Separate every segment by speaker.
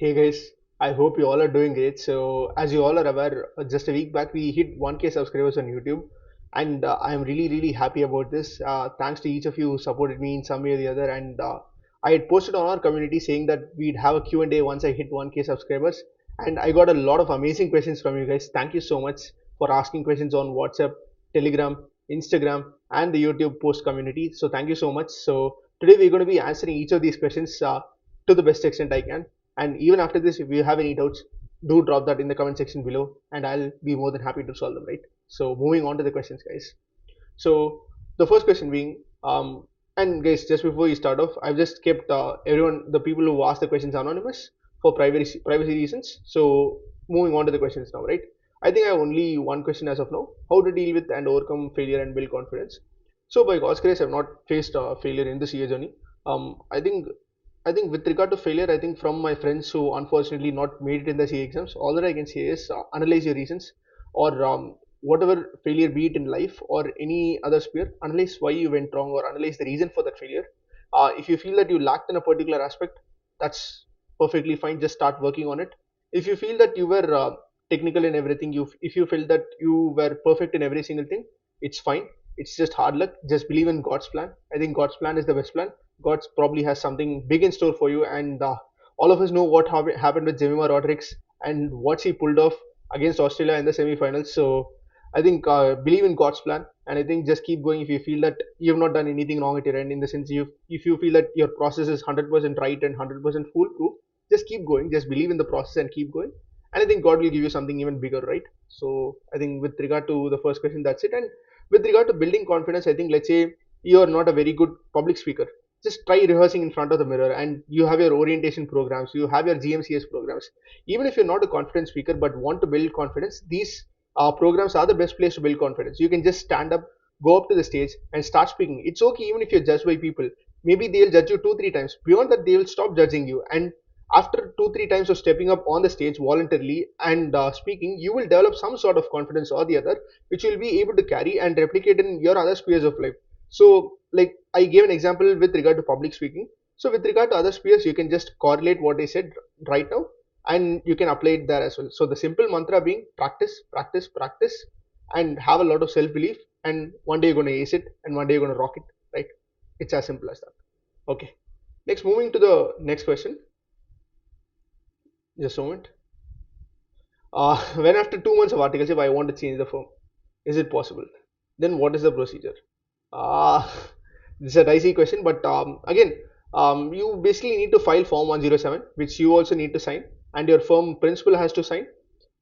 Speaker 1: Hey guys, I hope you all are doing great. So, as you all are aware, just a week back we hit 1K subscribers on YouTube, and I am really happy about this. Thanks to each of you who supported me in some way or the other. And I had posted on our community saying that we'd have a Q&A once I hit 1K subscribers, and I got a lot of amazing questions from you guys. Thank you so much for asking questions on WhatsApp, Telegram, Instagram, and the YouTube post community. So, thank you so much. So, today we're going to be answering each of these questions to the best extent I can. And even after this, if you have any doubts, do drop that in the comment section below, and I'll be more than happy to solve them. Right. So moving on to the questions, guys. So the first question being, and guys, just before you start off, I've just kept everyone, the people who asked the questions anonymous for privacy reasons. So moving on to the questions now, right? I think I have only one question as of now: how to deal with and overcome failure and build confidence. So by God's grace, I've not faced failure in the CA journey. I think with regard to failure, I think from my friends who unfortunately not made it in the CA exams, all that I can say is analyze your reasons, or whatever failure, be it in life or any other sphere, analyze why you went wrong or analyze the reason for that failure. If you feel that you lacked in a particular aspect, that's perfectly fine. Just start working on it. If you feel that you were technical in everything, if you feel that you were perfect in every single thing, it's fine. It's just hard luck. Just believe in God's plan. I think God's plan is the best plan. God probably has something big in store for you, and all of us know what happened with Jemima Rodriguez and what she pulled off against Australia in the semi-finals. So I think believe in God's plan, and I think just keep going if you feel that you have not done anything wrong at your end. In the sense, if you feel that your process is 100% right and 100% foolproof, just keep going. Just believe in the process and keep going. And I think God will give you something even bigger, right? So I think with regard to the first question, that's it. And with regard to building confidence, I think let's say you are not a very good public speaker, just try rehearsing in front of the mirror, and you have your orientation programs, you have your GMCS programs. Even if you're not a confident speaker but want to build confidence, these programs are the best place to build confidence. You can just stand up, go up to the stage and start speaking. It's okay even if you're judged by people. Maybe they'll judge you 2 3 times. Beyond that, they will stop judging you, and after 2 3 times of stepping up on the stage voluntarily and speaking, you will develop some sort of confidence or the other, which you'll be able to carry and replicate in your other spheres of life. So like I gave an example with regard to public speaking. So with regard to other spheres, you can just correlate what I said right now, and you can apply it there as well. So the simple mantra being practice, practice, practice, and have a lot of self-belief, and one day you're going to ace it, and one day you're going to rock it, right? It's as simple as that. Okay. Next, moving to the next question. Just a moment. When after 2 months of articleship, I want to change the firm, is it possible? Then what is the procedure? Uh, this is a dicey question, but again, you basically need to file Form 107, which you also need to sign, and your firm principal has to sign,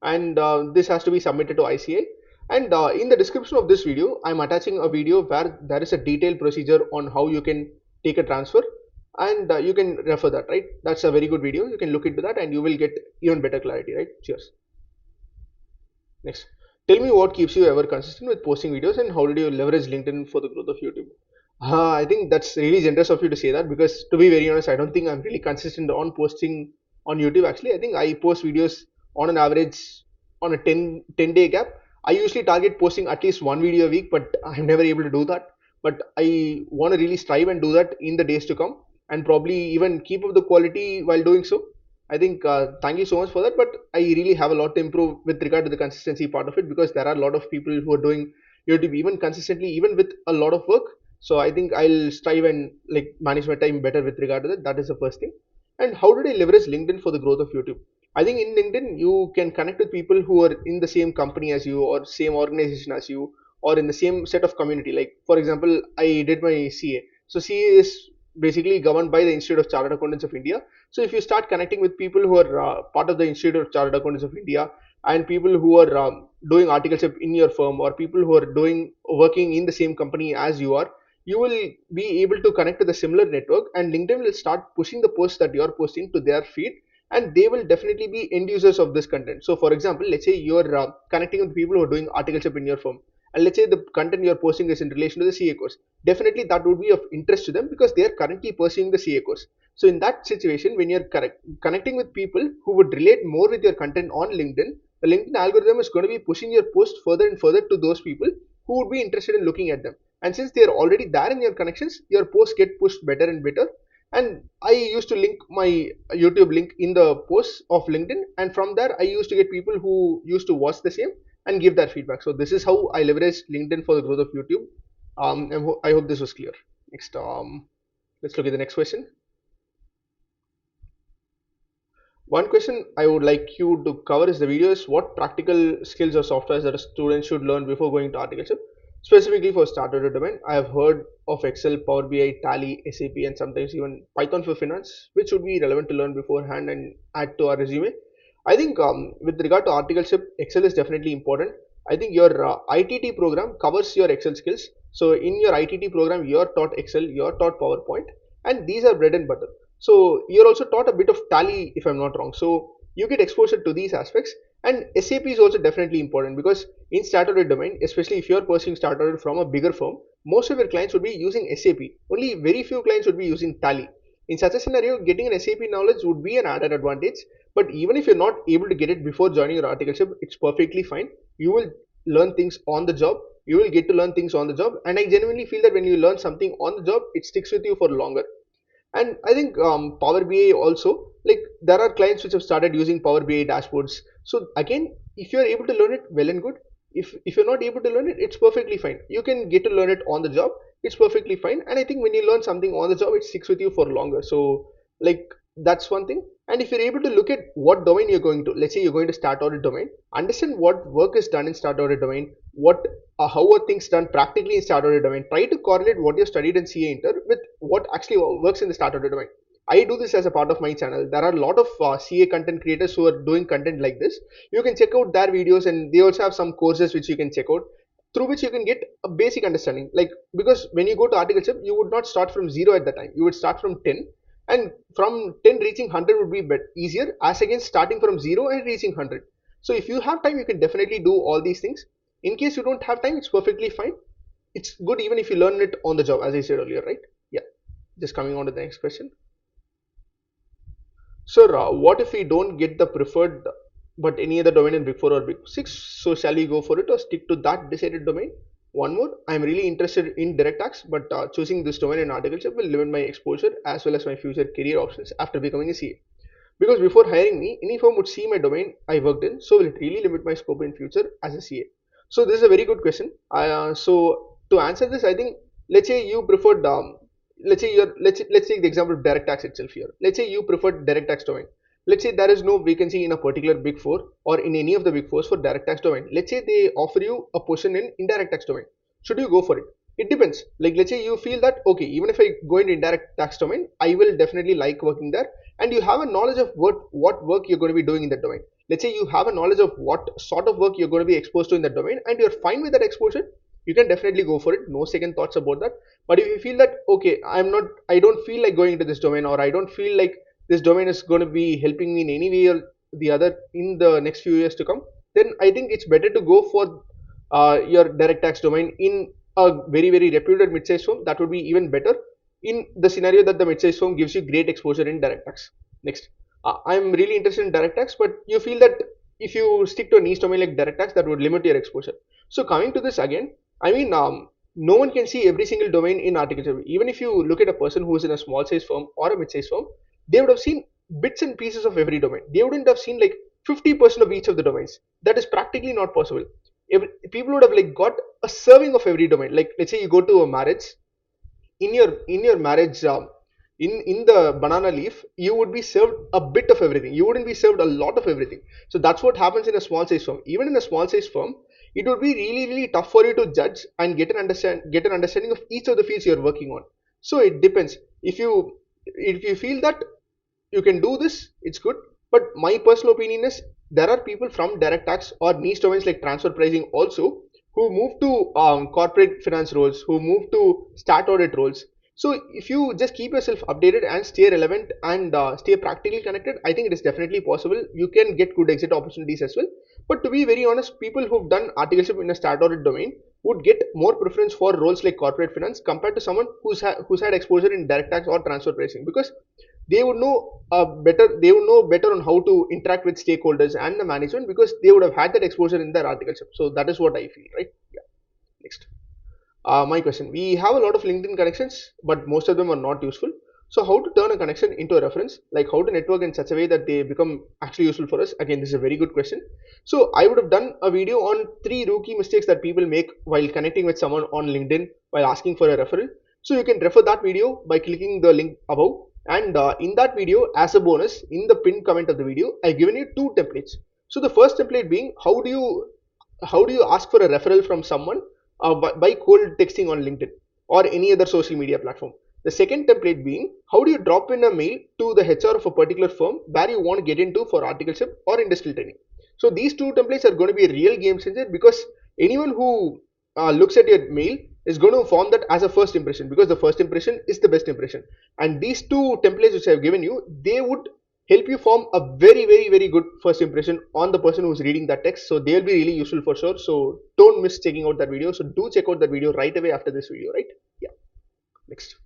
Speaker 1: and this has to be submitted to ICA. And in the description of this video, I'm attaching a video where there is a detailed procedure on how you can take a transfer, and you can refer that, right? That's a very good video. You can look into that, and you will get even better clarity, right? Cheers. Next, tell me what keeps you ever consistent with posting videos, and how did you leverage LinkedIn for the growth of YouTube? I think that's really generous of you to say that, because to be very honest, I don't think I'm really consistent on posting on YouTube. Actually, I think I post videos on an average on a 10 day gap. I usually target posting at least one video a week, but I'm never able to do that. But I want to really strive and do that in the days to come, and probably even keep up the quality while doing so. I think thank you so much for that, but I really have a lot to improve with regard to the consistency part of it, because there are a lot of people who are doing YouTube even consistently, even with a lot of work. So I think I'll strive and like manage my time better with regard to that. That is the first thing. And how did I leverage LinkedIn for the growth of YouTube? I think in LinkedIn you can connect with people who are in the same company as you, or same organization as you, or in the same set of community. Like for example, I did my CA. So CA is basically governed by the Institute of Chartered Accountants of India. So if you start connecting with people who are part of the Institute of Chartered Accountants of India, and people who are doing articleship in your firm, or people who are doing working in the same company as you are, you will be able to connect to the similar network, and LinkedIn will start pushing the posts that you are posting to their feed, and they will definitely be end users of this content. So for example, let's say you're connecting with people who are doing articleship in your firm, and let's say the content you're posting is in relation to the CA course. Definitely that would be of interest to them, because they are currently pursuing the CA course. So in that situation, when you're connecting with people who would relate more with your content on LinkedIn, the LinkedIn algorithm is going to be pushing your post further and further to those people who would be interested in looking at them. And since they are already there in your connections, your posts get pushed better and better. and I used to link my YouTube link in the post of LinkedIn, and from there I used to get people who used to watch the same and give their feedback. So this is how I leverage LinkedIn for the growth of YouTube. I hope this was clear. Next, let's look at the next question. One question I would like you to cover is the video is what practical skills or softwares that a student should learn before going to articleship, specifically for starter domain. I have heard of Excel, Power BI, Tally, SAP, and sometimes even Python for finance, which would be relevant to learn beforehand and add to our resume. I think with regard to articleship, Excel is definitely important. I think your ITT program covers your Excel skills. So in your ITT program, you're taught Excel, you're taught PowerPoint, and these are bread and butter. So you're also taught a bit of Tally, if I'm not wrong. So you get exposure to these aspects. And SAP is also definitely important because in starter domain, especially if you're pursuing starter from a bigger firm, most of your clients would be using SAP. Only very few clients would be using Tally. In such a scenario, getting an SAP knowledge would be an added advantage. But even if you're not able to get it before joining your articleship, it's perfectly fine. You will learn things on the job. You will get to learn things on the job. And I genuinely feel that when you learn something on the job, it sticks with you for longer. And I think Power BI also, like there are clients which have started using Power BI dashboards. So again, if you're able to learn it, well and good. If you're not able to learn it, it's perfectly fine. You can get to learn it on the job. It's perfectly fine. And I think when you learn something on the job, it sticks with you for longer. So like that's one thing. And if you're able to look at what domain you're going to, let's say you're going to start audit domain, understand what work is done in start audit domain, what how are things done practically in start audit domain. Try to correlate what you studied in CA Inter with what actually works in the start audit domain. I do this as a part of my channel. There are a lot of CA content creators who are doing content like this. You can check out their videos, and they also have some courses which you can check out through which you can get a basic understanding. Like because when you go to articleship, you would not start from zero at the time. You would start from 10, and from 10 reaching 100 would be easier as against starting from zero and reaching 100. So if you have time, you can definitely do all these things. In case you don't have time, it's perfectly fine. It's good even if you learn it on the job, as I said earlier, right? Yeah. Just coming on to the next question. Sir, what if we don't get the preferred but any other domain in Big 4 or Big 6? So shall we go for it or stick to that decided domain? One more, I'm really interested in direct tax, but choosing this domain in articleship will limit my exposure as well as my future career options after becoming a CA. Because before hiring me, any firm would see my domain I worked in, so will it really limit my scope in future as a CA? So this is a very good question. So to answer this, I think let's say you preferred let's say you're let's take the example of direct tax itself here. Let's say you prefer direct tax domain. Let's say there is no vacancy in a particular big four or in any of the big fours for direct tax domain. Let's say they offer you a position in indirect tax domain. Should you go for it? It depends. Like let's say you feel that okay, even if I go into indirect tax domain, I will definitely like working there, and you have a knowledge of what work you're going to be doing in that domain. Let's say you have a knowledge of what sort of work you're going to be exposed to in that domain, and you're fine with that exposure, you can definitely go for it. No second thoughts about that. But if you feel that okay, I don't feel like going into this domain, or I don't feel like this domain is going to be helping me in any way or the other in the next few years to come, then I think it's better to go for your direct tax domain in a very reputed mid-sized firm. That would be even better in the scenario that the mid-sized firm gives you great exposure in direct tax. Next, I'm really interested in direct tax, but you feel that if you stick to a niche domain like direct tax, that would limit your exposure. So coming to this again, I mean, no one can see every single domain in articleship. Even if you look at a person who is in a small size firm or a mid-sized firm, they would have seen bits and pieces of every domain. They wouldn't have seen like 50% of each of the domains. That is practically not possible. People would have like got a serving of every domain. Like let's say you go to a marriage, in your marriage in the banana leaf, you would be served a bit of everything. You wouldn't be served a lot of everything. So that's what happens in a small size firm. Even in a small size firm, it would be really tough for you to judge and get an understanding of each of the fields you're working on. So it depends. If you feel that you can do this, it's good. But my personal opinion is there are people from direct tax or niche domains like transfer pricing also who move to corporate finance roles, who move to start audit roles. So if you just keep yourself updated and stay relevant and stay practically connected, I think it is definitely possible. You can get good exit opportunities as well. But to be very honest, people who've done articleship in a start audit domain would get more preference for roles like corporate finance compared to someone who's had exposure in direct tax or transfer pricing, because they would know better on how to interact with stakeholders and the management, because they would have had that exposure in their articleship. So that is what I feel, right? Yeah. Next, my question: we have a lot of LinkedIn connections, but most of them are not useful. So how to turn a connection into a reference, like how to network in such a way that they become actually useful for us. Again, this is a very good question. So I would have done a video on 3 rookie mistakes that people make while connecting with someone on LinkedIn while asking for a referral. So you can refer that video by clicking the link above. And in that video, as a bonus, in the pinned comment of the video, I've given you 2 templates. So the first template being how do you ask for a referral from someone by cold texting on LinkedIn or any other social media platform. The second template being how do you drop in a mail to the HR of a particular firm where you want to get into for articleship or industrial training. So these 2 templates are going to be a real game changer because anyone who looks at your mail is going to form that as a first impression, because the first impression is the best impression. And these 2 templates which I have given you, they would help you form a very good first impression on the person who's reading that text. So they'll be really useful for sure. So don't miss checking out that video. So do check out that video right away after this video, right? Yeah. Next.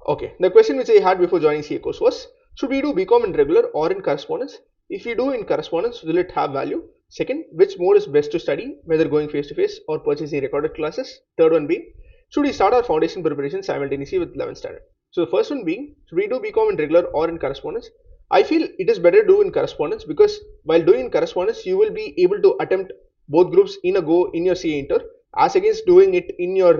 Speaker 1: Okay, the question which I had before joining CA course was, should we do BCom in regular or in correspondence? If we do in correspondence, will it have value? Second, which mode is best to study, whether going face to face or purchasing recorded classes? Third one being, should we start our foundation preparation simultaneously with 11th standard? So the first one being, should we do BCom in regular or in correspondence? I feel it is better to do in correspondence because while doing in correspondence, you will be able to attempt both groups in a go in your CA inter as against doing it in your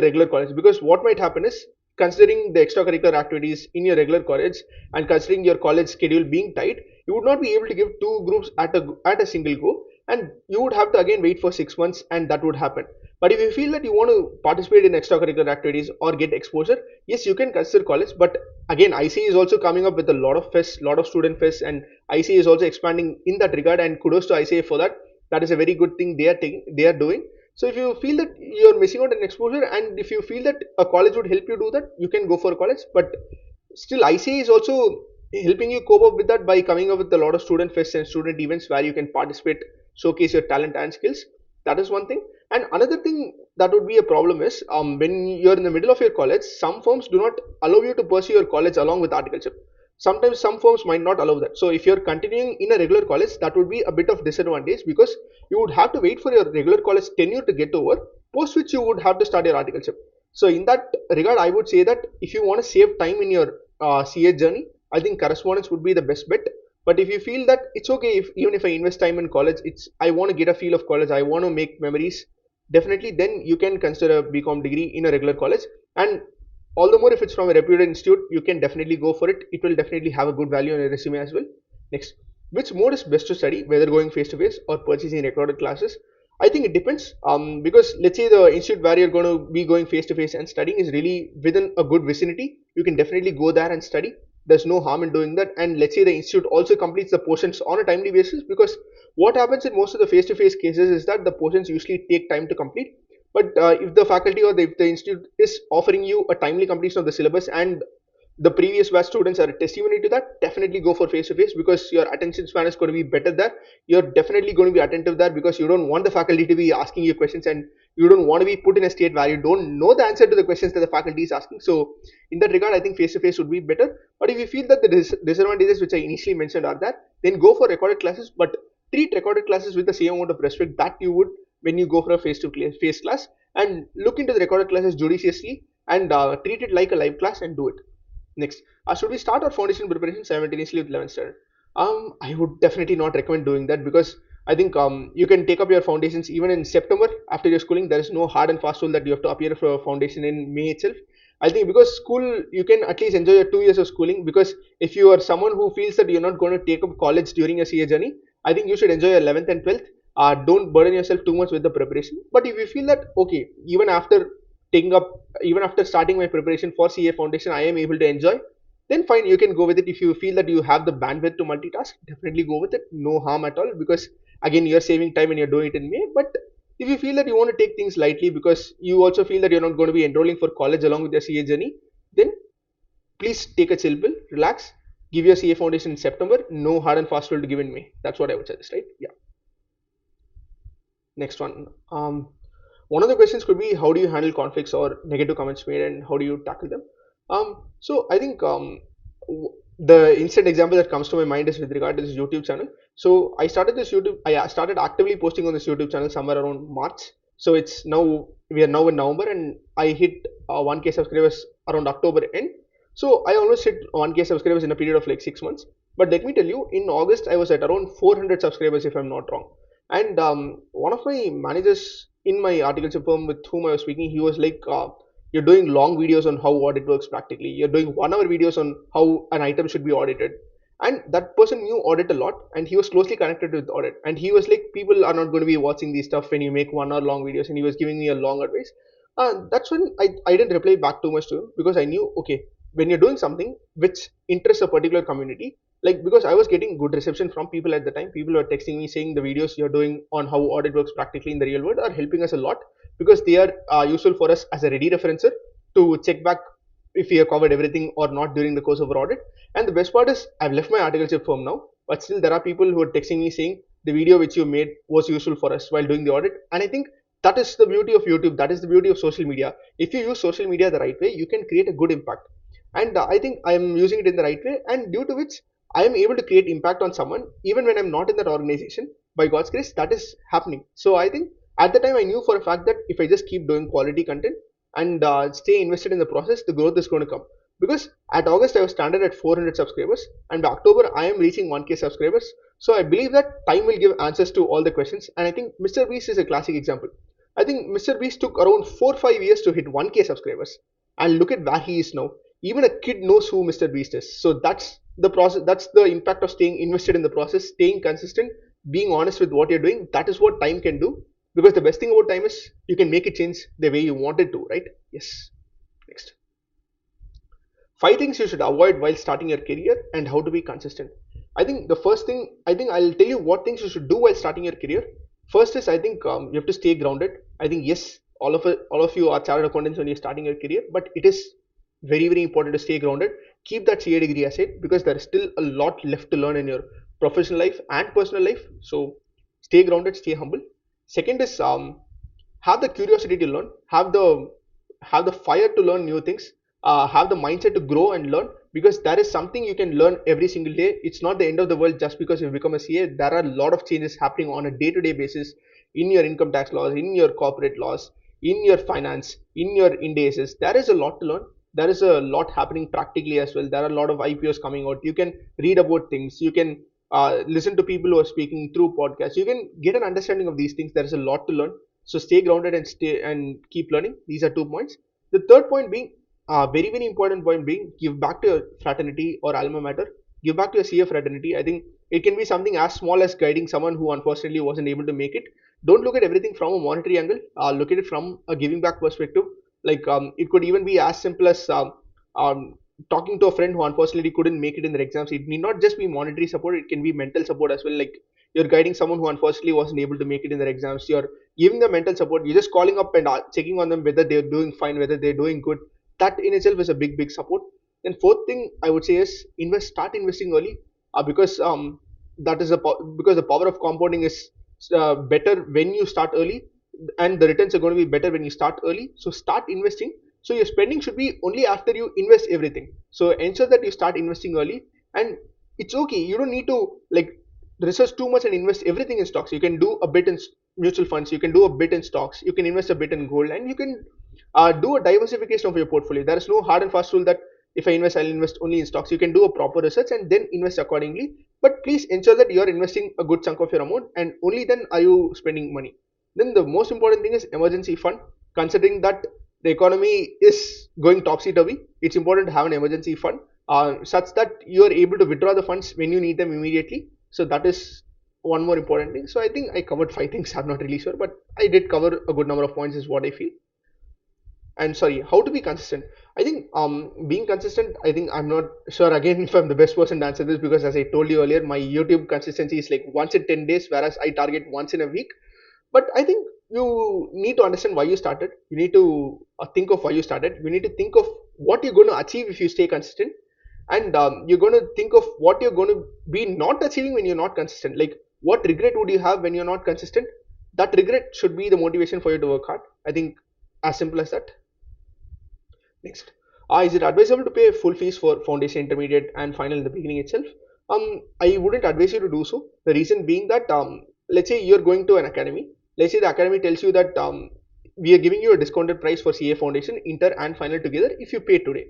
Speaker 1: regular college. Because what might happen is, considering the extracurricular activities in your regular college and considering your college schedule being tight, you would not be able to give 2 groups at a single go, and you would have to again wait for 6 months, and that would happen. But if you feel that you want to participate in extracurricular activities or get exposure, yes, you can consider college. But again, ICA is also coming up with a lot of fests, lot of student fests, and ICA is also expanding in that regard. And kudos to ICA for that. That is a very good thing they are doing. So if you feel that you're missing out on exposure, and if you feel that a college would help you do that, you can go for college. But still, ICA is also helping you cope up with that by coming up with a lot of student fests and student events where you can participate, showcase your talent and skills. That is one thing. And another thing that would be a problem is, when you're in the middle of your college, some firms do not allow you to pursue your college along with articleship. Sometimes some firms might not allow that. So if you're continuing in a regular college, that would be a bit of disadvantage because you would have to wait for your regular college tenure to get over, post which you would have to start your articleship. So in that regard, I would say that if you want to save time in your CA journey, I think correspondence would be the best bet. But if you feel that it's okay, if even if I invest time in college, I want to get a feel of college, I want to make memories, definitely then you can consider a BCom degree in a regular college. And all the more if it's from a reputed institute, you can definitely go for it. It will definitely have a good value on your resume as well. Next, which mode is best to study, whether going face to face or purchasing recorded classes? I think it depends, because let's say the institute where you're going to be going face to face and studying is really within a good vicinity, you can definitely go there and study. There's no harm in doing that. And let's say the institute also completes the portions on a timely basis, because what happens in most of the face to face cases is that the portions usually take time to complete. But if the faculty or if the institute is offering you a timely completion of the syllabus, and the previous batch students are a testimony to that, definitely go for face to face because your attention span is going to be better there. You're definitely going to be attentive there because you don't want the faculty to be asking you questions, and you don't want to be put in a state where you don't know the answer to the questions that the faculty is asking. So in that regard, I think face to face would be better. But if you feel that the disadvantages which I initially mentioned are there, then go for recorded classes, but treat recorded classes with the same amount of respect that you would when you go for a face to face class, and look into the recorded classes judiciously and treat it like a live class and do it. Next, should we start our foundation preparation simultaneously with 11th standard? I would definitely not recommend doing that because I think you can take up your foundations even in September after your schooling. There is no hard and fast rule that you have to appear for a foundation in May itself. I think because school, you can at least enjoy your 2 years of schooling, because if you are someone who feels that you're not going to take up college during your CA journey, I think you should enjoy your 11th and 12th. Don't burden yourself too much with the preparation. But if you feel that, okay, taking up even after starting my preparation for CA foundation, I am able to enjoy, then fine, you can go with it. If you feel that you have the bandwidth to multitask, definitely go with it. No harm at all, because again, you're saving time and you're doing it in May. But if you feel that you want to take things lightly because you also feel that you're not going to be enrolling for college along with your CA journey, then please take a chill pill, relax, give your CA foundation in September. No hard and fast rule to give in May. That's what I would suggest, right? Yeah. Next one. One of the questions could be, how do you handle conflicts or negative comments made, and how do you tackle them? So I think the instant example that comes to my mind is with regard to this YouTube channel. So I started actively posting on this YouTube channel somewhere around March. So it's we are now in November, and I hit 1K subscribers around October end. So I almost hit 1K subscribers in a period of like 6 months. But let me tell you, in August I was at around 400 subscribers if I'm not wrong. And one of my managers in my articleship firm with whom I was speaking, he was like, "You're doing long videos on how audit works practically. You're doing 1 hour videos on how an item should be audited." And that person knew audit a lot, and he was closely connected with audit. And he was like, "People are not going to be watching these stuff when you make 1 hour long videos." And he was giving me a long advice. That's when I didn't reply back too much to him, because I knew, okay, when you're doing something which interests a particular community, like, because I was getting good reception from people at the time. People were texting me saying the videos you're doing on how audit works practically in the real world are helping us a lot, because they are useful for us as a ready referencer to check back if we have covered everything or not during the course of our audit. And the best part is, I've left my articleship firm now, but still there are people who are texting me saying the video which you made was useful for us while doing the audit. And I think that is the beauty of YouTube. That is the beauty of social media. If you use social media the right way, you can create a good impact. And I think I am using it in the right way, and due to which I am able to create impact on someone even when I'm not in that organization. By God's grace, that is happening. So I think at the time I knew for a fact that if I just keep doing quality content and stay invested in the process, the growth is going to come. Because at August I was standard at 400 subscribers, and by October I am reaching 1K subscribers. So I believe that time will give answers to all the questions. And I think Mr. Beast is a classic example. I think Mr. Beast took around 4 or 5 years to hit 1K subscribers, and look at where he is now. Even a kid knows who Mr. Beast is. So that's the process. That's the impact of staying invested in the process, staying consistent, being honest with what you're doing. That is what time can do. Because the best thing about time is you can make it change the way you want it to, right? Yes. Next. 5 things you should avoid while starting your career and how to be consistent. I think the first thing, I think I'll tell you what things you should do while starting your career. First is, I think you have to stay grounded. I think yes, all of you are chartered accountants when you're starting your career, but it is very important to stay grounded. Keep that CA degree aside, because there is still a lot left to learn in your professional life and personal life. So stay grounded, stay humble. Second is, have the curiosity to learn, have the fire to learn new things, have the mindset to grow and learn, because there is something you can learn every single day. It's not the end of the world just because you've become a CA. There are a lot of changes happening on a day-to-day basis in your income tax laws, in your corporate laws, in your finance, in your indices. There is a lot to learn. There is a lot happening practically as well. There are a lot of IPOs coming out. You can read about things. You can listen to people who are speaking through podcasts. You can get an understanding of these things. There is a lot to learn. So stay grounded and stay and keep learning. These are 2 points. The third point being, very important point being, give back to your fraternity or alma mater. Give back to your CA fraternity. I think it can be something as small as guiding someone who unfortunately wasn't able to make it. Don't look at everything from a monetary angle. Look at it from a giving back perspective. Like, it could even be as simple as um, talking to a friend who unfortunately couldn't make it in their exams. It need not just be monetary support. It can be mental support as well. Like, you're guiding someone who unfortunately wasn't able to make it in their exams. You're giving them mental support. You're just calling up and checking on them whether they're doing fine, whether they're doing good. That in itself is a big support. Then fourth thing I would say is, start investing early, because that is because the power of compounding is better when you start early, and the returns are going to be better when you start early. So start investing. So your spending should be only after you invest everything. So ensure that you start investing early. And it's okay, you don't need to like research too much and invest everything in stocks. You can do a bit in mutual funds, you can do a bit in stocks, you can invest a bit in gold, and you can do a diversification of your portfolio. There is no hard and fast rule that if I invest, I'll invest only in stocks. You can do a proper research and then invest accordingly. But please ensure that you're investing a good chunk of your amount, and only then are you spending money. Then the most important thing is emergency fund. Considering that the economy is going topsy-turvy, it's important to have an emergency fund, such that you are able to withdraw the funds when you need them immediately. So that is one more important thing. So I think I covered 5 things. I'm not really sure, but I did cover a good number of points, is what I feel. And sorry, how to be consistent. I think being consistent, I think I'm not sure again if I'm the best person to answer this, because as I told you earlier, my YouTube consistency is like once in 10 days, whereas I target once in a week. But I think you need to understand why you started. You need to think of why you started. You need to think of what you're going to achieve if you stay consistent. And you're going to think of what you're going to be not achieving when you're not consistent. Like, what regret would you have when you're not consistent? That regret should be the motivation for you to work hard. I think as simple as that. Next, is it advisable to pay full fees for foundation, intermediate, and final in the beginning itself? I wouldn't advise you to do so. The reason being that, let's say you're going to an academy. Let's say the academy tells you that we are giving you a discounted price for CA Foundation, Inter, and Final together if you pay today.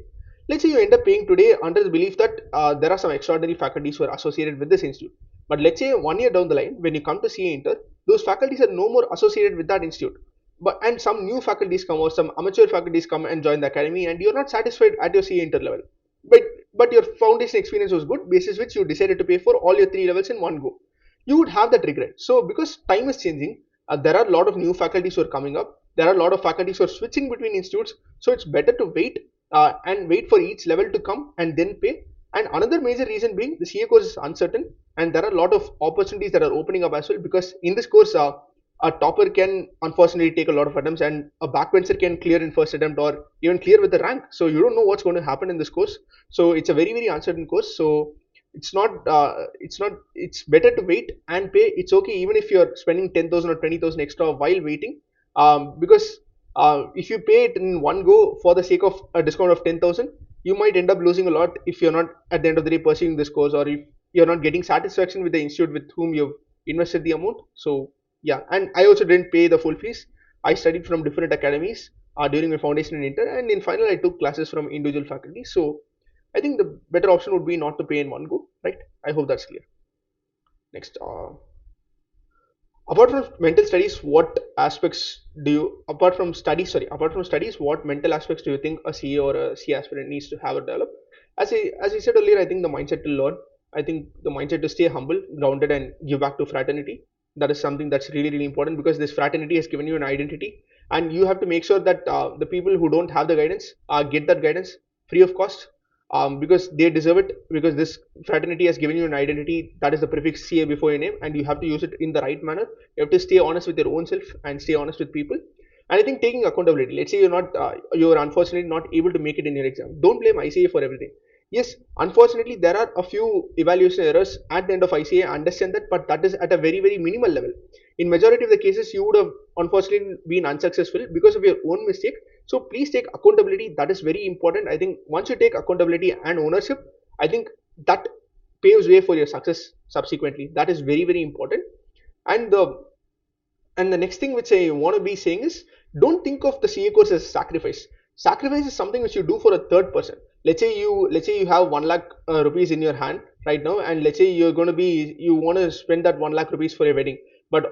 Speaker 1: Let's say you end up paying today under the belief that there are some extraordinary faculties who are associated with this institute. But let's say 1 year down the line, when you come to CA Inter, those faculties are no more associated with that institute. But and some new faculties come or some amateur faculties come and join the academy, and you're not satisfied at your CA Inter level. But but your foundation experience was good, basis which you decided to pay for all your 3 levels in one go. You would have that regret. So because time is changing, there are a lot of new faculties who are coming up. There are a lot of faculties who are switching between institutes. So it's better to wait and wait for each level to come and then pay. And another major reason being the CA course is uncertain, and there are a lot of opportunities that are opening up as well, because in this course a topper can unfortunately take a lot of attempts, and a backbencher can clear in first attempt or even clear with the rank. So you don't know what's going to happen in this course. So it's a very uncertain course. So it's better to wait and pay. It's okay even if you're spending 10,000 or 20,000 extra while waiting, because if you pay it in one go for the sake of a discount of 10,000, you might end up losing a lot if you're not at the end of the day pursuing this course, or if you're not getting satisfaction with the institute with whom you've invested the amount. So yeah, and I also didn't pay the full fees. I studied from different academies during my foundation in Inter, and in final I took classes from individual faculty. So I think the better option would be not to pay in one go, right? I hope that's clear. Next, apart from mental studies, what aspects do you, apart from studies, what mental aspects do you think a CA or a C aspirant needs to have or develop? As I said earlier, I think the mindset to learn, I think the mindset to stay humble, grounded, and give back to fraternity. That is something that's really important, because this fraternity has given you an identity, and you have to make sure that the people who don't have the guidance get that guidance free of cost, because they deserve it, because this fraternity has given you an identity, that is the prefix CA before your name, and you have to use it in the right manner. You have to stay honest with your own self and stay honest with people. And I think taking accountability, let's say you're unfortunately not able to make it in your exam, don't blame ICA for everything. Yes, unfortunately there are a few evaluation errors at the end of ICA, I understand that, but that is at a very minimal level. In majority of the cases you would have unfortunately been unsuccessful because of your own mistake. So please take accountability, that is very important. I think once you take accountability and ownership, I think that paves way for your success subsequently. That is very important. And the and the next thing which I want to be saying is, don't think of the CA course as a sacrifice. Sacrifice is something which you do for a third person. Let's say you have 1 lakh rupees in your hand right now, and let's say you want to spend that 1 lakh rupees for your wedding. But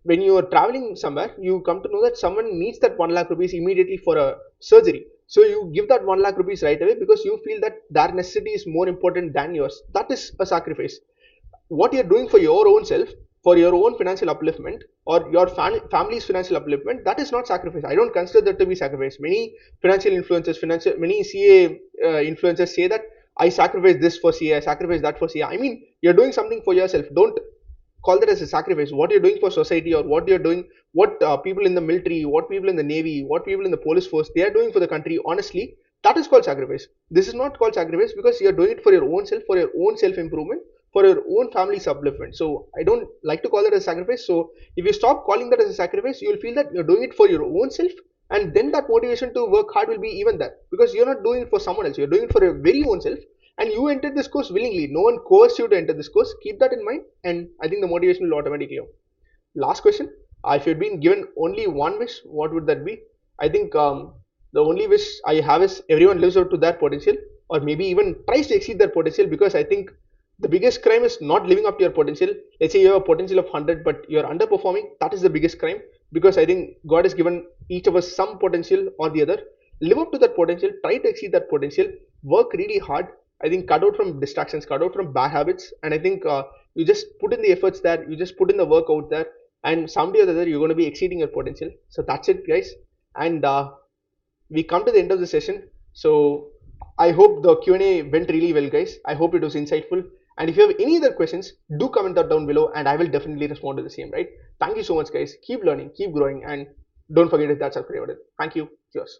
Speaker 1: when you are traveling somewhere, you come to know that someone needs that 1 lakh rupees immediately for a surgery. So you give that 1 lakh rupees right away because you feel that their necessity is more important than yours. That is a sacrifice. What you're doing for your own self, for your own financial upliftment, or your family's financial upliftment, that is not sacrifice. I don't consider that to be sacrifice. Many CA influencers say that I sacrifice this for CA, I sacrifice that for CA. I mean, you're doing something for yourself. Don't call that as a sacrifice. What you're doing for society, or what you're doing, what people in the military, what people in the navy, what people in the police force, they are doing for the country, honestly, that is called sacrifice. This is not called sacrifice because you're doing it for your own self, for your own self improvement, for your own family's upliftment. So I don't like to call that a sacrifice. So if you stop calling that as a sacrifice, you'll feel that you're doing it for your own self, and then that motivation to work hard will be even there, because you're not doing it for someone else, you're doing it for your very own self. And you entered this course willingly, no one coerced you to enter this course. Keep that in mind, and I think the motivation will automatically come. Last question, if you'd been given only one wish, what would that be? I think the only wish I have is everyone lives up to their potential, or maybe even tries to exceed their potential, because I think the biggest crime is not living up to your potential. Let's say you have a potential of 100 but you're underperforming, that is the biggest crime, because I think God has given each of us some potential or the other. Live up to that potential, try to exceed that potential, work really hard. I think cut out from distractions, cut out from bad habits, and I think you just put in the efforts there, you just put in the work out there, and someday or the other you're going to be exceeding your potential. So that's it, guys. And we come to the end of the session. So I hope the Q&A went really well, guys. I hope it was insightful. And if you have any other questions, do comment that down below, and I will definitely respond to the same, right? Thank you so much, guys. Keep learning, keep growing, and don't forget to hit that subscribe button. Thank you. Cheers.